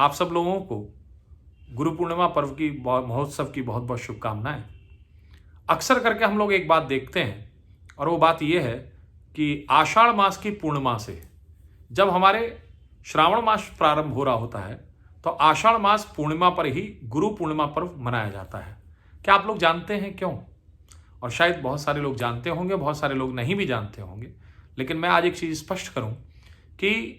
आप सब लोगों को गुरु पूर्णिमा पर्व की महोत्सव की बहुत बहुत शुभकामनाएं। अक्सर करके हम लोग एक बात देखते हैं और वो बात ये है कि आषाढ़ मास की पूर्णिमा से जब हमारे श्रावण मास प्रारंभ हो रहा होता है तो आषाढ़ मास पूर्णिमा पर ही गुरु पूर्णिमा पर्व मनाया जाता है। क्या आप लोग जानते हैं क्यों? और शायद बहुत सारे लोग जानते होंगे, बहुत सारे लोग नहीं भी जानते होंगे, लेकिन मैं आज एक चीज़ स्पष्ट करूं कि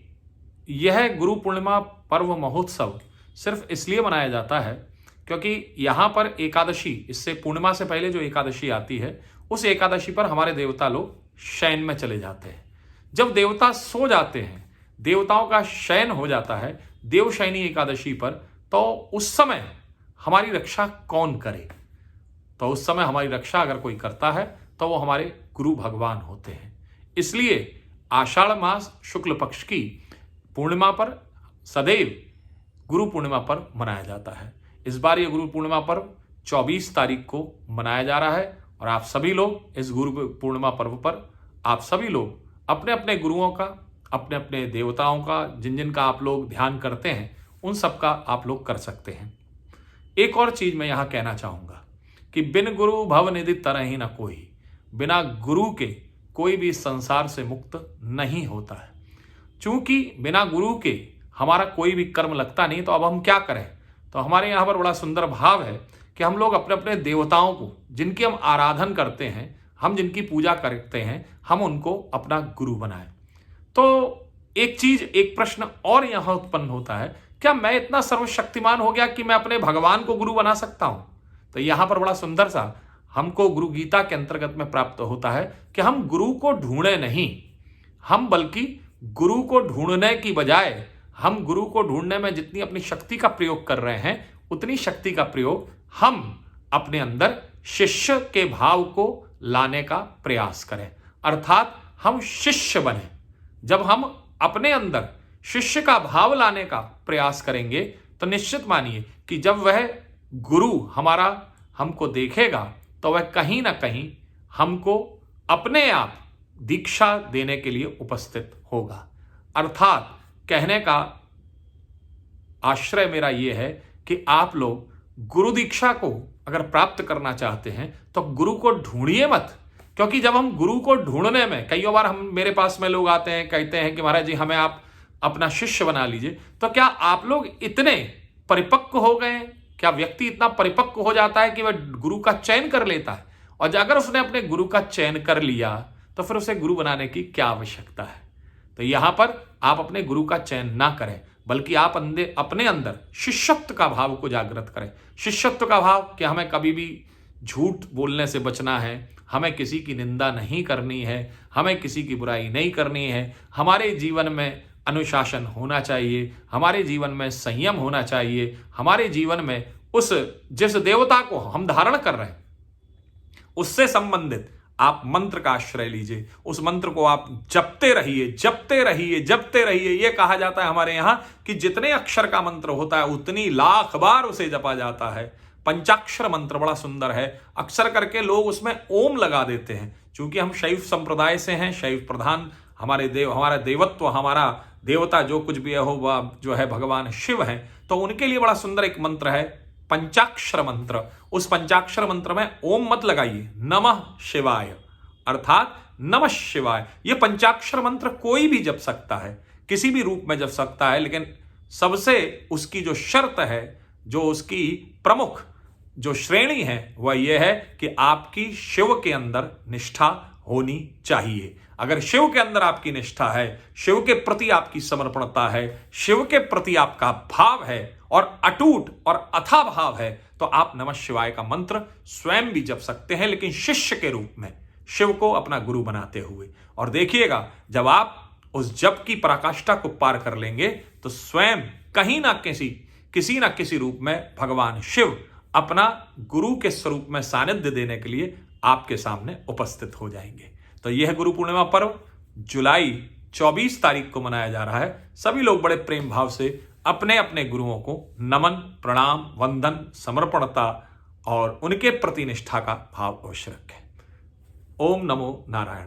यह गुरु पूर्णिमा पर्व महोत्सव सिर्फ इसलिए मनाया जाता है क्योंकि यहाँ पर एकादशी, इससे पूर्णिमा से पहले जो एकादशी आती है उस एकादशी पर हमारे देवता लोग शयन में चले जाते हैं। जब देवता सो जाते हैं, देवताओं का शयन हो जाता है देवशयनी एकादशी पर, तो उस समय हमारी रक्षा कौन करे? तो उस समय हमारी रक्षा अगर कोई करता है तो वो हमारे गुरु भगवान होते हैं। इसलिए आषाढ़ मास शुक्ल पक्ष की पूर्णिमा पर सदैव गुरु पूर्णिमा पर्व मनाया जाता है। इस बार ये गुरु पूर्णिमा पर्व 24 तारीख को मनाया जा रहा है और आप सभी लोग इस गुरु पूर्णिमा पर्व पर आप सभी लोग अपने अपने गुरुओं का, अपने अपने देवताओं का, जिन जिन का आप लोग ध्यान करते हैं उन सब का आप लोग कर सकते हैं। एक और चीज मैं यहाँ कहना चाहूँगा कि बिन गुरु भव निधि तरह ही न कोई, बिना गुरु के कोई भी संसार से मुक्त नहीं होता है। चूंकि बिना गुरु के हमारा कोई भी कर्म लगता नहीं, तो अब हम क्या करें? तो हमारे यहाँ पर बड़ा सुंदर भाव है कि हम लोग अपने अपने देवताओं को, जिनकी हम आराधन करते हैं, हम जिनकी पूजा करते हैं, हम उनको अपना गुरु बनाएं। तो एक चीज, एक प्रश्न और यहाँ उत्पन्न होता है, क्या मैं इतना सर्वशक्तिमान हो गया कि मैं अपने भगवान को गुरु बना सकता हूं? तो यहां पर बड़ा सुंदर सा हमको गुरु गीता के अंतर्गत में प्राप्त होता है कि हम गुरु को ढूंढे नहीं, हम बल्कि गुरु को ढूंढने की बजाय हम गुरु को ढूंढने में जितनी अपनी शक्ति का प्रयोग कर रहे हैं उतनी शक्ति का प्रयोग हम अपने अंदर शिष्य के भाव को लाने का प्रयास करें, अर्थात हम शिष्य बने। जब हम अपने अंदर शिष्य का भाव लाने का प्रयास करेंगे तो निश्चित मानिए कि जब वह गुरु हमारा हमको देखेगा तो वह कहीं ना कहीं हमको अपने आप दीक्षा देने के लिए उपस्थित होगा। अर्थात कहने का आश्रय मेरा यह है कि आप लोग गुरु दीक्षा को अगर प्राप्त करना चाहते हैं तो गुरु को ढूंढिए मत, क्योंकि जब हम गुरु को ढूंढने में, कई बार हम, मेरे पास में लोग आते हैं, कहते हैं कि महाराज जी हमें आप अपना शिष्य बना लीजिए। तो क्या आप लोग इतने परिपक्व हो गए? क्या व्यक्ति इतना परिपक्व हो जाता है कि वह गुरु का चयन कर लेता है? और अगर उसने अपने गुरु का चयन कर लिया तो फिर उसे गुरु बनाने की क्या आवश्यकता है? तो यहां पर आप अपने गुरु का चयन ना करें, बल्कि आप अपने अंदर शिष्यत्व का भाव को जागृत करें। शिष्यत्व का भाव कि हमें कभी भी झूठ बोलने से बचना है, हमें किसी की निंदा नहीं करनी है, हमें किसी की बुराई नहीं करनी है, हमारे जीवन में अनुशासन होना चाहिए, हमारे जीवन में संयम होना चाहिए, हमारे जीवन में जिस देवता को हम धारण कर रहे हैं उससे संबंधित आप मंत्र का आश्रय लीजिए। उस मंत्र को आप जपते रहिए, जपते रहिए, जपते रहिए। यह कहा जाता है हमारे यहां कि जितने अक्षर का मंत्र होता है उतनी लाख बार उसे जपा जाता है। पंचाक्षर मंत्र बड़ा सुंदर है। अक्सर करके लोग उसमें ओम लगा देते हैं। चूंकि हम शैव संप्रदाय से हैं, शैव प्रधान हमारा देवत्व, हमारा देवता जो कुछ भी है हो वह जो है भगवान शिव हैं, तो उनके लिए बड़ा सुंदर एक मंत्र है पंचाक्षर मंत्र। उस पंचाक्षर मंत्र में ओम मत लगाइए, नमः शिवाय, अर्थात नमः शिवाय। यह पंचाक्षर मंत्र कोई भी जप सकता है, किसी भी रूप में जप सकता है, लेकिन सबसे उसकी जो शर्त है, जो उसकी प्रमुख जो श्रेणी है वह यह है कि आपकी शिव के अंदर निष्ठा होनी चाहिए। अगर शिव के अंदर आपकी निष्ठा है, शिव के प्रति आपकी समर्पणता है, शिव के प्रति आपका भाव है और अटूट और अथाह भाव है, तो आप नमः शिवाय का मंत्र स्वयं भी जप सकते हैं, लेकिन शिष्य के रूप में, शिव को अपना गुरु बनाते हुए। और देखिएगा जब आप उस जप की पराकाष्ठा को पार कर लेंगे तो स्वयं कहीं ना किसी ना किसी रूप में भगवान शिव अपना गुरु के स्वरूप में सानिध्य देने के लिए आपके सामने उपस्थित हो जाएंगे। तो यह गुरु पूर्णिमा पर्व जुलाई 24 तारीख को मनाया जा रहा है। सभी लोग बड़े प्रेम भाव से अपने अपने गुरुओं को नमन, प्रणाम, वंदन, समर्पणता और उनके प्रति निष्ठा का भाव अवश्य रखें। ओम नमो नारायण।